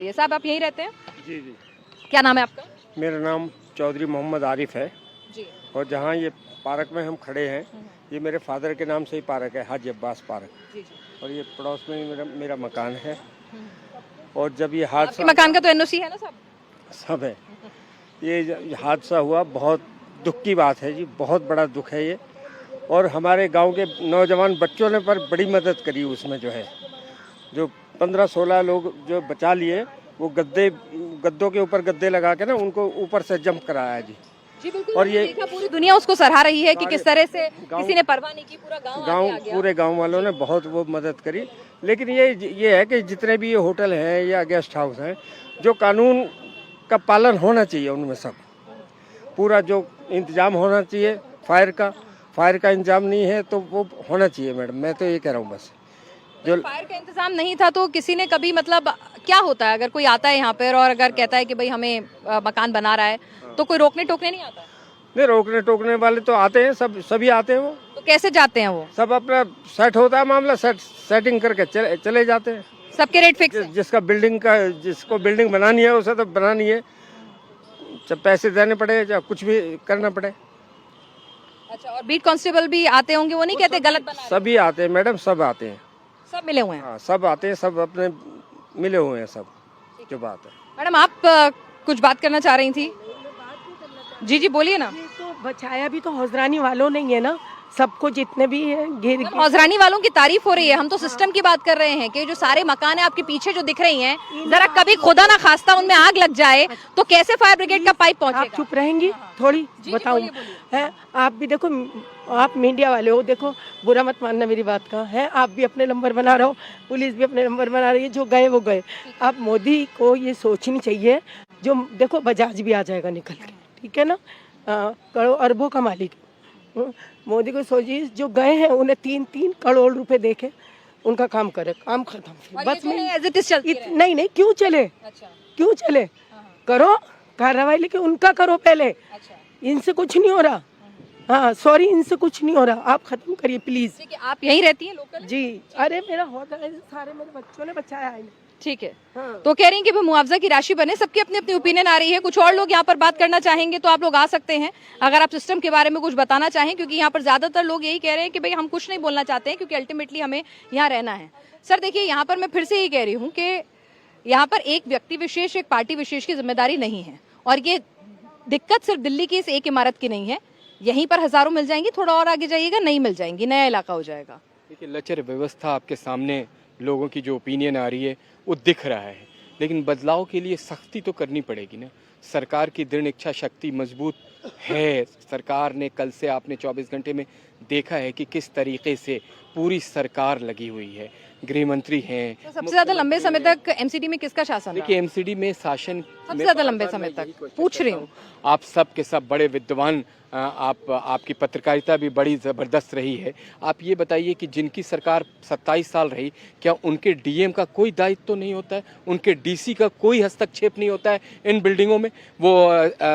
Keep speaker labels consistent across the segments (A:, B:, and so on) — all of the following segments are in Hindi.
A: ये साहब आप यहीं रहते हैं?
B: जी जी।
A: क्या नाम है आपका?
B: मेरा नाम चौधरी मोहम्मद आरिफ है
A: जी।
B: और जहाँ ये पार्क में हम खड़े हैं ये मेरे फादर के नाम से ही पार्क है, हाजी अब्बास पार्क।
A: जी जी।
B: और ये पड़ोस में ही मेरा मकान है। और जब ये
A: आपके
B: हादसा
A: मकान का तो एनओसी है ना साहब?
B: सब है, ये हादसा हुआ बहुत दुख की बात है जी, बहुत बड़ा दुख है ये। और हमारे गांव के नौजवान बच्चों ने पर बड़ी मदद करी उसमें, जो है जो 15-16 लोग जो बचा लिए, वो गद्दों के ऊपर गद्दे लगा के ना उनको ऊपर से जंप कराया जी।
A: जी बिल्कुल।
B: और ये
A: देखा, पूरी दुनिया उसको सराह रही है कि किस तरह से किसी ने परवाह नहीं की, पूरा गांव आगे आ गया।
B: पूरे गांव वालों ने बहुत वो मदद करी। लेकिन ये है कि जितने भी ये होटल हैं या गेस्ट हाउस हैं, जो कानून का पालन होना चाहिए उनमें सब पूरा जो इंतजाम होना चाहिए, फायर का इंतजाम नहीं है तो वो होना चाहिए मैडम। मैं तो ये कह रहा हूँ बस। जो
A: फायर का इंतजाम नहीं था तो किसी ने कभी, मतलब क्या होता है अगर कोई आता है यहाँ पर और अगर कहता है कि भाई हमें मकान बना रहा है, तो कोई रोकने टोकने नहीं आता?
B: नहीं, रोकने टोकने वाले तो आते हैं, सभी आते हैं। वो
A: तो कैसे जाते हैं वो?
B: सब अपना सेट होता है मामला, सेटिंग करके चले जाते हैं।
A: सबके रेट फिक्स है?
B: जिसको बिल्डिंग बनानी है उसे तो बनानी है, चाहे पैसे देने पड़े चाहे कुछ भी करना पड़े।
A: अच्छा, और बीट कांस्टेबल भी आते होंगे, वो नहीं कहते गलत बना रहे हैं?
B: सभी आते हैं मैडम, सब आते हैं,
A: सब मिले हुए हैं?
B: हाँ सब आते हैं, सब अपने मिले हुए हैं सब, जो बात है।
A: मैडम आप कुछ बात करना चाह रही थी? जी जी बोलिए ना।
C: ये तो बचाया भी तो हौजरानी वालों ने ही है ना, सबको जितने भी गिर
A: हौजरानी वालों की तारीफ हो रही है, हम तो सिस्टम की बात कर रहे हैं कि जो सारे मकान है आपके पीछे जो दिख रही हैं, जरा कभी खुदा ना खास्ता उनमें आग लग जाए तो कैसे फायर ब्रिगेड का पाइप
C: आप
A: पहुंचेगा?
C: चुप रहेंगी थोड़ी? बताऊं है, आप भी देखो, आप मीडिया वाले हो, देखो बुरा मत मानना मेरी बात का है, आप भी अपने नंबर बना रहे हो, पुलिस भी अपने नंबर बना रही है, जो गए वो गए। अब मोदी को ये सोचनी चाहिए, जो देखो बजाज भी आ जाएगा निकल के, ठीक है ना, करोड़ों अरबों का मालिक। मोदी को सोचिए, जो गए हैं उन्हें 3-3 करोड़ रुपए देके उनका काम करे, काम खत्म। बस नहीं, क्यों चले?
A: अच्छा।
C: क्यों चले? करो कार्रवाई, लेकिन उनका करो पहले।
A: अच्छा।
C: इनसे कुछ नहीं हो रहा। हाँ सॉरी, इनसे कुछ नहीं हो रहा, आप खत्म करिए प्लीज।
A: ठीक है, आप यहीं रहती हैं लोकल?
C: जी, अरे मेरा होता है, सारे मेरे बच्चों ने बचाया है।
A: ठीक है।
C: हाँ।
A: तो कह रही हैं कि मुआवजा की राशि बने, सबकी अपनी अपनी ओपिनियन आ रही है। कुछ और लोग यहाँ पर बात करना चाहेंगे तो आप लोग आ सकते हैं, अगर आप सिस्टम के बारे में कुछ बताना चाहें, क्योंकि यहाँ पर ज्यादातर लोग यही कह रहे हैं कि भाई हम कुछ नहीं बोलना चाहते हैं क्योंकि अल्टीमेटली हमें यहाँ रहना है। सर देखिए, यहाँ पर मैं फिर से यही कह रही हूँ कि यहाँ पर एक व्यक्ति विशेष, एक पार्टी विशेष की जिम्मेदारी नहीं है, और ये दिक्कत सिर्फ दिल्ली की इस एक इमारत की नहीं है, यहीं पर हजारों मिल जाएंगी, थोड़ा और आगे जाइएगा नहीं मिल जाएंगी, नया इलाका हो जाएगा।
D: देखिए, लचर व्यवस्था आपके सामने, लोगों की जो ओपिनियन आ रही है वो दिख रहा है, लेकिन बदलाव के लिए सख्ती तो करनी पड़ेगी ना। सरकार की दृढ़ इच्छा शक्ति मजबूत है। सरकार ने कल से, आपने 24 घंटे में देखा है कि किस तरीके से पूरी सरकार लगी हुई है। गृह मंत्री हैं।
A: तो सबसे ज्यादा लंबे समय तक एमसीडी में किसका शासन रहा?
D: देखिए, एमसीडी में शासन
A: सबसे ज्यादा लंबे समय तक पूछ रही हूँ।
D: आप सब के सब बड़े विद्वान, आपकी पत्रकारिता भी बड़ी ज़बरदस्त रही है। आप ये बताइए कि जिनकी सरकार 27 साल रही, क्या उनके डीएम का कोई दायित्व तो नहीं होता है? उनके डीसी का कोई हस्तक्षेप नहीं होता है इन बिल्डिंगों में? वो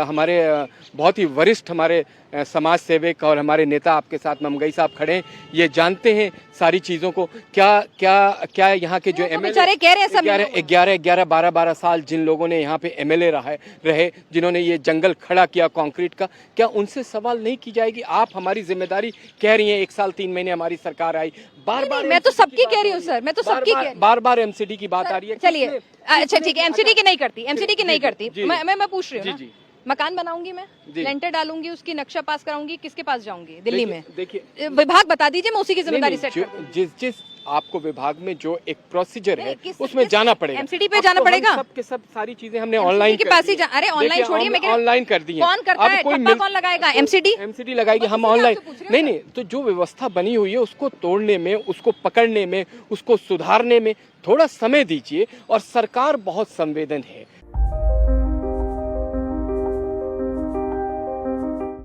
D: हमारे बहुत ही वरिष्ठ हमारे समाज सेवक और हमारे नेता आपके साथ ममगई साहब खड़े हैं, ये जानते हैं सारी चीज़ों को। क्या यहाँ के जो एमएलए
A: कह रहे हैं, सब
D: 11 12 साल जिन लोगों ने यहाँ पे एमएलए रहे, जिन्होंने ये जंगल खड़ा किया कंक्रीट का, क्या उनसे सवाल नहीं की जाएगी? आप हमारी जिम्मेदारी कह रही हैं, 1 साल 3 महीने हमारी सरकार आई, बार
A: मैं तो सबकी कह रही हूँ सर, मैं तो सबकी
D: बार एमसीडी की बात आ रही है।
A: चलिए अच्छा ठीक है, एमसीडी की नहीं करती, मैं पूछ रही हूँ ना, मकान बनाऊंगी मैं, लेंटर डालूंगी, उसकी नक्शा पास कराऊंगी, किसके पास जाऊंगी? दिल्ली में
D: देखिए,
A: विभाग बता दीजिए, मैं उसी की जिम्मेदारी सेट कर दूंगी।
D: जिस आपको विभाग में जो एक प्रोसीजर है उसमें जाना पड़ेगा,
A: एमसीडी पे जाना पड़ेगा।
D: सब के सब सारी चीजें हमने ऑनलाइन
A: के पास ही अरे ऑनलाइन छोड़िए, मैं
D: ऑनलाइन कर दी है।
A: कौन करता है? ठप्पा कौन लगाएगा? एमसीडी
D: लगाएगी, हम ऑनलाइन नहीं। तो जो व्यवस्था बनी हुई है उसको तोड़ने में, उसको पकड़ने में, उसको सुधारने में थोड़ा समय दीजिए। और सरकार बहुत संवेदन है,